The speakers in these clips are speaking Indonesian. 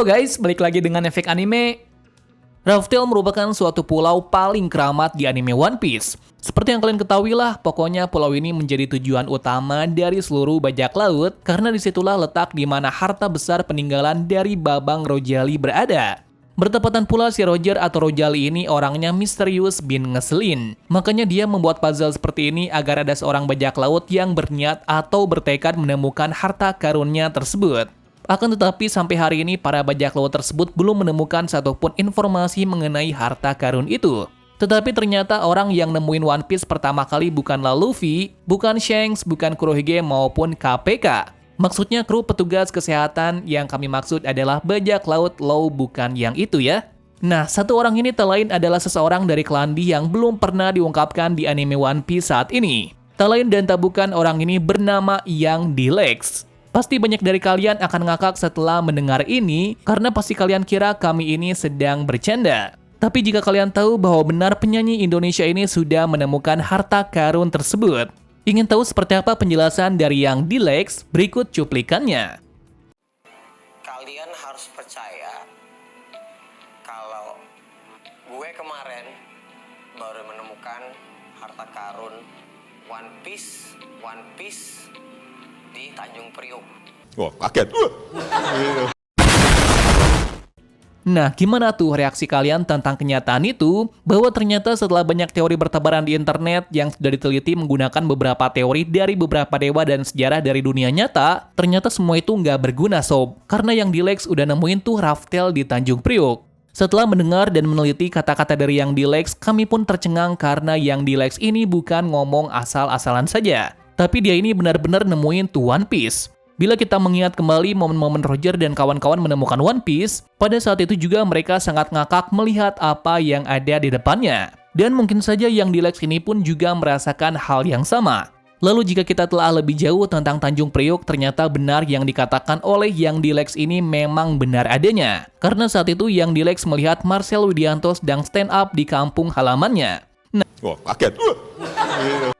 Halo guys, balik lagi dengan Efek Anime. Raftel merupakan suatu pulau paling keramat di anime One Piece. Seperti yang kalian ketahui lah, pokoknya pulau ini menjadi tujuan utama dari seluruh bajak laut karena disitulah letak di mana harta besar peninggalan dari Babang Rojali berada. Bertepatan pula si Roger atau Rojali ini orangnya misterius bin ngeselin. Makanya dia membuat puzzle seperti ini agar ada seorang bajak laut yang berniat atau bertekad menemukan harta karunnya tersebut. Akan tetapi sampai hari ini para bajak laut tersebut belum menemukan satupun informasi mengenai harta karun itu. Tetapi ternyata orang yang nemuin One Piece pertama kali bukanlah Luffy, bukan Shanks, bukan Kurohige maupun KPK. Maksudnya kru petugas kesehatan, yang kami maksud adalah bajak laut Law, bukan yang itu ya. Nah, satu orang ini tak lain adalah seseorang dari klan D yang belum pernah diungkapkan di anime One Piece saat ini. Tak lain dan tak bukan orang ini bernama Young D-Lex. Pasti banyak dari kalian akan ngakak setelah mendengar ini, karena pasti kalian kira kami ini sedang bercanda. Tapi jika kalian tahu bahwa benar penyanyi Indonesia ini sudah menemukan harta karun tersebut. Ingin tahu seperti apa penjelasan dari Young D-Lex? Berikut cuplikannya. Kalian harus percaya kalau gue kemarin baru menemukan harta karun One Piece di Tanjung Priok. Wah, kaget. Nah, gimana tuh reaksi kalian tentang kenyataan itu? Bahwa ternyata setelah banyak teori bertebaran di internet yang sudah diteliti menggunakan beberapa teori dari beberapa dewa dan sejarah dari dunia nyata, ternyata semua itu nggak berguna sob. Karena yang D-Lex udah nemuin tuh Raftel di Tanjung Priok. Setelah mendengar dan meneliti kata-kata dari Yang D-Lex, kami pun tercengang karena Yang D-Lex ini bukan ngomong asal-asalan saja. Tapi dia ini benar-benar nemuin tuh One Piece. Bila kita mengingat kembali momen-momen Roger dan kawan-kawan menemukan One Piece, pada saat itu juga mereka sangat ngakak melihat apa yang ada di depannya. Dan mungkin saja Yang D-Lex ini pun juga merasakan hal yang sama. Lalu jika kita telah lebih jauh tentang Tanjung Priok, ternyata benar yang dikatakan oleh Yang D-Lex ini memang benar adanya. Karena saat itu Yang D-Lex melihat Marcel Widianto sedang stand up di kampung halamannya. Wah, kaget.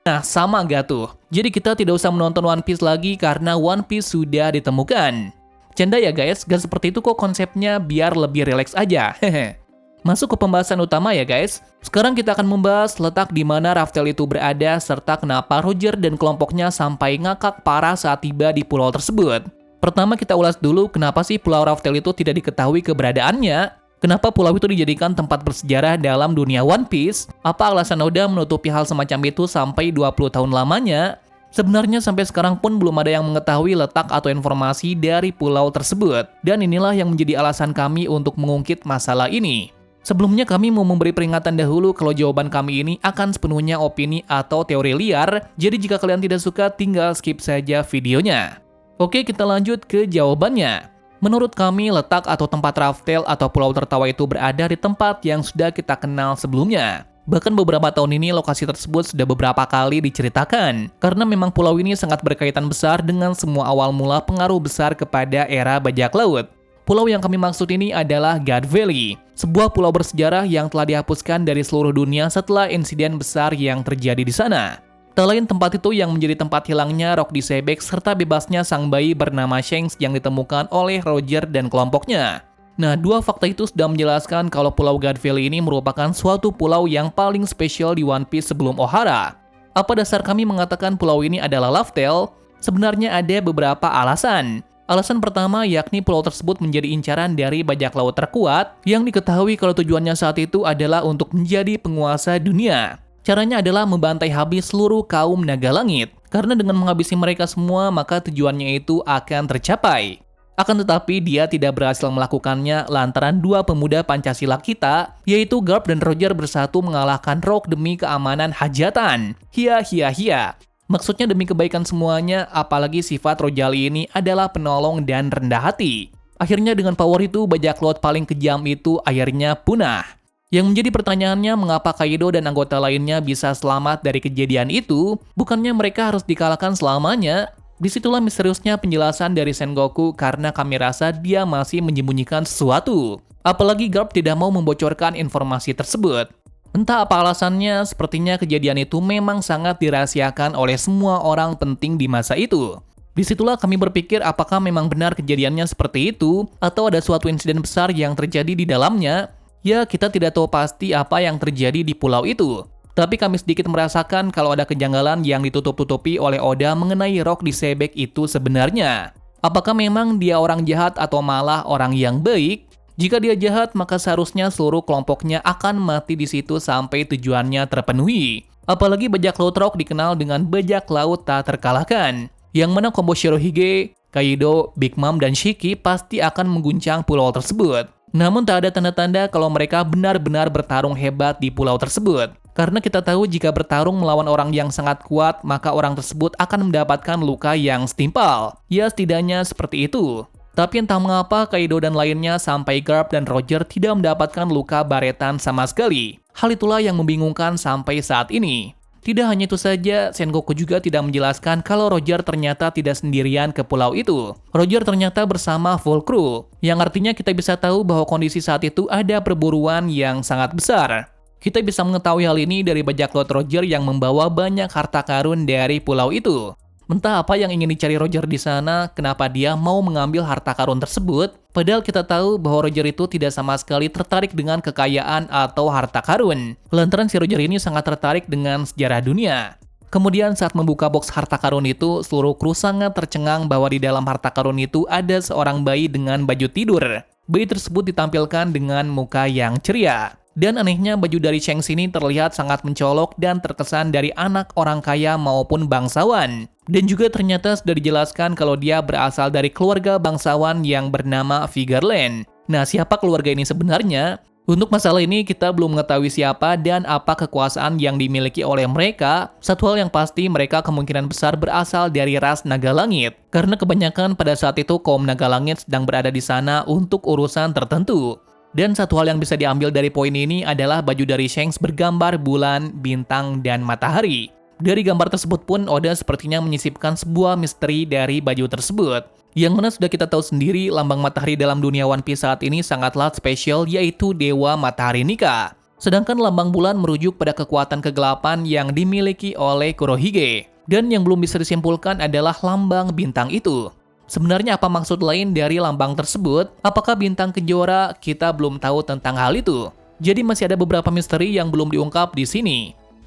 Nah, sama gak tuh? Jadi kita tidak usah menonton One Piece lagi karena One Piece sudah ditemukan. Canda ya guys, gak seperti itu kok konsepnya, biar lebih rileks aja. Hehe. Masuk ke pembahasan utama ya guys. Sekarang kita akan membahas letak di mana Raftel itu berada serta kenapa Roger dan kelompoknya sampai ngakak parah saat tiba di pulau tersebut. Pertama kita ulas dulu kenapa sih pulau Raftel itu tidak diketahui keberadaannya. Kenapa pulau itu dijadikan tempat bersejarah dalam dunia One Piece? Apa alasan Oda menutupi hal semacam itu sampai 20 tahun lamanya? Sebenarnya sampai sekarang pun belum ada yang mengetahui letak atau informasi dari pulau tersebut. Dan inilah yang menjadi alasan kami untuk mengungkit masalah ini. Sebelumnya kami mau memberi peringatan dahulu kalau jawaban kami ini akan sepenuhnya opini atau teori liar. Jadi jika kalian tidak suka tinggal skip saja videonya. Oke, kita lanjut ke jawabannya. Menurut kami, letak atau tempat Raftel atau Pulau Tertawa itu berada di tempat yang sudah kita kenal sebelumnya. Bahkan beberapa tahun ini lokasi tersebut sudah beberapa kali diceritakan. Karena memang pulau ini sangat berkaitan besar dengan semua awal mula pengaruh besar kepada era bajak laut. Pulau yang kami maksud ini adalah God Valley, sebuah pulau bersejarah yang telah dihapuskan dari seluruh dunia setelah insiden besar yang terjadi di sana. Tak lain tempat itu yang menjadi tempat hilangnya Rock D. Sebek serta bebasnya sang bayi bernama Shanks yang ditemukan oleh Roger dan kelompoknya. Nah, dua fakta itu sudah menjelaskan kalau Pulau God Valley ini merupakan suatu pulau yang paling spesial di One Piece sebelum Ohara. Apa dasar kami mengatakan pulau ini adalah Raftel? Sebenarnya ada beberapa alasan. Alasan pertama yakni pulau tersebut menjadi incaran dari bajak laut terkuat yang diketahui kalau tujuannya saat itu adalah untuk menjadi penguasa dunia. Caranya adalah membantai habis seluruh kaum naga langit. Karena dengan menghabisi mereka semua, maka tujuannya itu akan tercapai. Akan tetapi dia tidak berhasil melakukannya lantaran dua pemuda Pancasila kita, yaitu Garp dan Roger bersatu mengalahkan Rock demi keamanan hajatan. Hia. Maksudnya demi kebaikan semuanya, apalagi sifat Rojali ini adalah penolong dan rendah hati. Akhirnya dengan power itu, bajak laut paling kejam itu akhirnya punah. Yang menjadi pertanyaannya mengapa Kaido dan anggota lainnya bisa selamat dari kejadian itu, bukannya mereka harus dikalahkan selamanya? Disitulah misteriusnya penjelasan dari Sengoku karena kami rasa dia masih menyembunyikan sesuatu. Apalagi Garp tidak mau membocorkan informasi tersebut. Entah apa alasannya, sepertinya kejadian itu memang sangat dirahasiakan oleh semua orang penting di masa itu. Disitulah kami berpikir apakah memang benar kejadiannya seperti itu, atau ada suatu insiden besar yang terjadi di dalamnya. Ya, kita tidak tahu pasti apa yang terjadi di pulau itu. Tapi kami sedikit merasakan kalau ada kejanggalan yang ditutup-tutupi oleh Oda mengenai Rock di Sebek itu sebenarnya. Apakah memang dia orang jahat atau malah orang yang baik? Jika dia jahat, maka seharusnya seluruh kelompoknya akan mati di situ sampai tujuannya terpenuhi. Apalagi bajak laut Rock dikenal dengan bajak laut tak terkalahkan, yang mana combo Shirohige, Kaido, Big Mom, dan Shiki pasti akan mengguncang pulau tersebut. Namun tak ada tanda-tanda kalau mereka benar-benar bertarung hebat di pulau tersebut. Karena kita tahu jika bertarung melawan orang yang sangat kuat, maka orang tersebut akan mendapatkan luka yang setimpal. Ya, setidaknya seperti itu. Tapi entah mengapa Kaido dan lainnya sampai Garp dan Roger tidak mendapatkan luka baretan sama sekali. Hal itulah yang membingungkan sampai saat ini. Tidak hanya itu saja, Sengoku juga tidak menjelaskan kalau Roger ternyata tidak sendirian ke pulau itu. Roger ternyata bersama full crew, yang artinya kita bisa tahu bahwa kondisi saat itu ada perburuan yang sangat besar. Kita bisa mengetahui hal ini dari bajak laut Roger yang membawa banyak harta karun dari pulau itu. Entah apa yang ingin dicari Roger di sana, kenapa dia mau mengambil harta karun tersebut, padahal kita tahu bahwa Roger itu tidak sama sekali tertarik dengan kekayaan atau harta karun. Lantaran si Roger ini sangat tertarik dengan sejarah dunia. Kemudian saat membuka box harta karun itu, seluruh kru sangat tercengang bahwa di dalam harta karun itu ada seorang bayi dengan baju tidur. Bayi tersebut ditampilkan dengan muka yang ceria. Dan anehnya baju dari Shanks ini terlihat sangat mencolok dan terkesan dari anak orang kaya maupun bangsawan. Dan juga ternyata sudah dijelaskan kalau dia berasal dari keluarga bangsawan yang bernama Figarland. Nah, siapa keluarga ini sebenarnya? Untuk masalah ini kita belum mengetahui siapa dan apa kekuasaan yang dimiliki oleh mereka. Satu hal yang pasti mereka kemungkinan besar berasal dari ras Naga Langit. Karena kebanyakan pada saat itu kaum Naga Langit sedang berada di sana untuk urusan tertentu. Dan satu hal yang bisa diambil dari poin ini adalah baju dari Shanks bergambar bulan, bintang, dan matahari. Dari gambar tersebut pun Oda sepertinya menyisipkan sebuah misteri dari baju tersebut. Yang mana sudah kita tahu sendiri lambang matahari dalam dunia One Piece saat ini sangatlah spesial, yaitu Dewa Matahari Nika. Sedangkan lambang bulan merujuk pada kekuatan kegelapan yang dimiliki oleh Kurohige. Dan yang belum bisa disimpulkan adalah lambang bintang itu. Sebenarnya apa maksud lain dari lambang tersebut? Apakah bintang kejora? Kita belum tahu tentang hal itu. Jadi masih ada beberapa misteri yang belum diungkap di sini.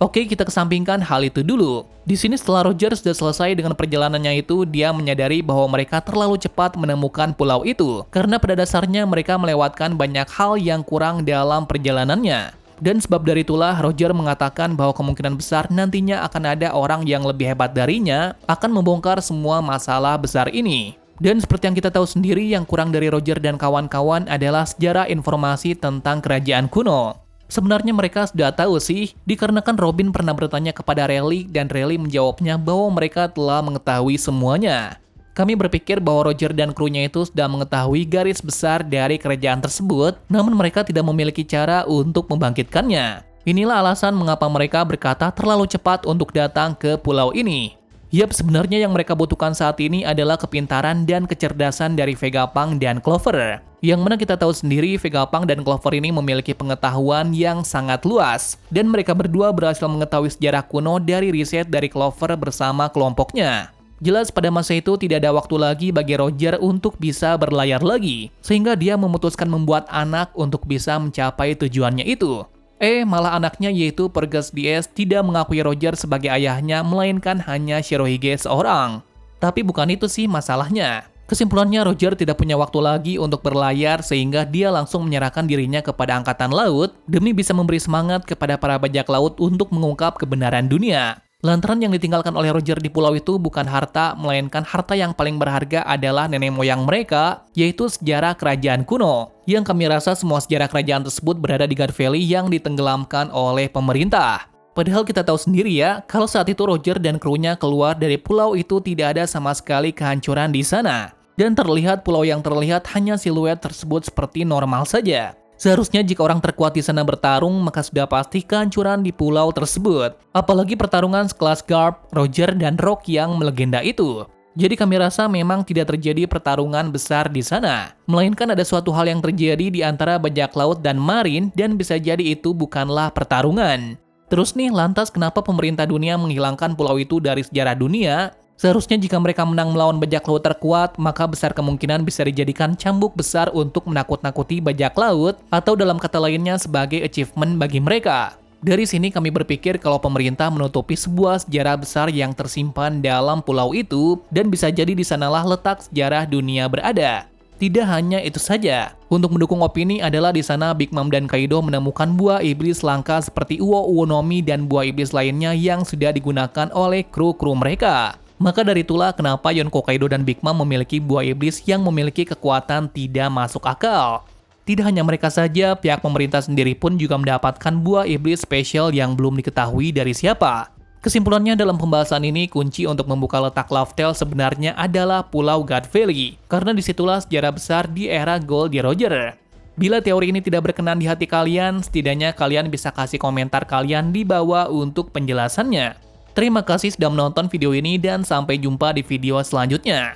Oke, kita kesampingkan hal itu dulu. Di sini setelah Roger sudah selesai dengan perjalanannya itu, dia menyadari bahwa mereka terlalu cepat menemukan pulau itu. Karena pada dasarnya mereka melewatkan banyak hal yang kurang dalam perjalanannya. Dan sebab dari itulah Roger mengatakan bahwa kemungkinan besar nantinya akan ada orang yang lebih hebat darinya akan membongkar semua masalah besar ini. Dan seperti yang kita tahu sendiri, yang kurang dari Roger dan kawan-kawan adalah sejarah informasi tentang kerajaan kuno. Sebenarnya mereka sudah tahu sih, dikarenakan Robin pernah bertanya kepada Rayleigh dan Rayleigh menjawabnya bahwa mereka telah mengetahui semuanya. Kami berpikir bahwa Roger dan krunya itu sudah mengetahui garis besar dari kerajaan tersebut, namun mereka tidak memiliki cara untuk membangkitkannya. Inilah alasan mengapa mereka berkata terlalu cepat untuk datang ke pulau ini. Yap, sebenarnya yang mereka butuhkan saat ini adalah kepintaran dan kecerdasan dari Vegapunk dan Clover. Yang mana kita tahu sendiri Vegapunk dan Clover ini memiliki pengetahuan yang sangat luas. Dan mereka berdua berhasil mengetahui sejarah kuno dari riset dari Clover bersama kelompoknya. Jelas pada masa itu tidak ada waktu lagi bagi Roger untuk bisa berlayar lagi, sehingga dia memutuskan membuat anak untuk bisa mencapai tujuannya itu. Malah anaknya yaitu Pergus DS tidak mengakui Roger sebagai ayahnya, melainkan hanya Shirohige seorang. Tapi bukan itu sih masalahnya. Kesimpulannya Roger tidak punya waktu lagi untuk berlayar sehingga dia langsung menyerahkan dirinya kepada Angkatan Laut demi bisa memberi semangat kepada para bajak laut untuk mengungkap kebenaran dunia. Lantaran yang ditinggalkan oleh Roger di pulau itu bukan harta, melainkan harta yang paling berharga adalah nenek moyang mereka, yaitu sejarah kerajaan kuno. Yang kami rasa semua sejarah kerajaan tersebut berada di God Valley yang ditenggelamkan oleh pemerintah. Padahal kita tahu sendiri ya, kalau saat itu Roger dan krunya keluar dari pulau itu tidak ada sama sekali kehancuran di sana. Dan terlihat pulau yang terlihat hanya siluet tersebut seperti normal saja. Seharusnya jika orang terkuat di sana bertarung, maka sudah pasti kehancuran di pulau tersebut. Apalagi pertarungan sekelas Garp, Roger, dan Rock yang melegenda itu. Jadi kami rasa memang tidak terjadi pertarungan besar di sana. Melainkan ada suatu hal yang terjadi di antara bajak laut dan marin, dan bisa jadi itu bukanlah pertarungan. Terus nih, lantas kenapa pemerintah dunia menghilangkan pulau itu dari sejarah dunia? Seharusnya jika mereka menang melawan bajak laut terkuat, maka besar kemungkinan bisa dijadikan cambuk besar untuk menakut-nakuti bajak laut, atau dalam kata lainnya sebagai achievement bagi mereka. Dari sini kami berpikir kalau pemerintah menutupi sebuah sejarah besar yang tersimpan dalam pulau itu, dan bisa jadi di sanalah letak sejarah dunia berada. Tidak hanya itu saja, untuk mendukung opini adalah di sana Big Mom dan Kaido menemukan buah iblis langka seperti Uo Nomi dan buah iblis lainnya yang sudah digunakan oleh kru-kru mereka. Maka dari itulah kenapa Yonko, Kaido, dan Big Mom memiliki buah iblis yang memiliki kekuatan tidak masuk akal. Tidak hanya mereka saja, pihak pemerintah sendiri pun juga mendapatkan buah iblis spesial yang belum diketahui dari siapa. Kesimpulannya dalam pembahasan ini, kunci untuk membuka letak Love Tale sebenarnya adalah Pulau God Valley, karena disitulah sejarah besar di era Goldie Roger. Bila teori ini tidak berkenan di hati kalian, setidaknya kalian bisa kasih komentar kalian di bawah untuk penjelasannya. Terima kasih sudah menonton video ini dan sampai jumpa di video selanjutnya.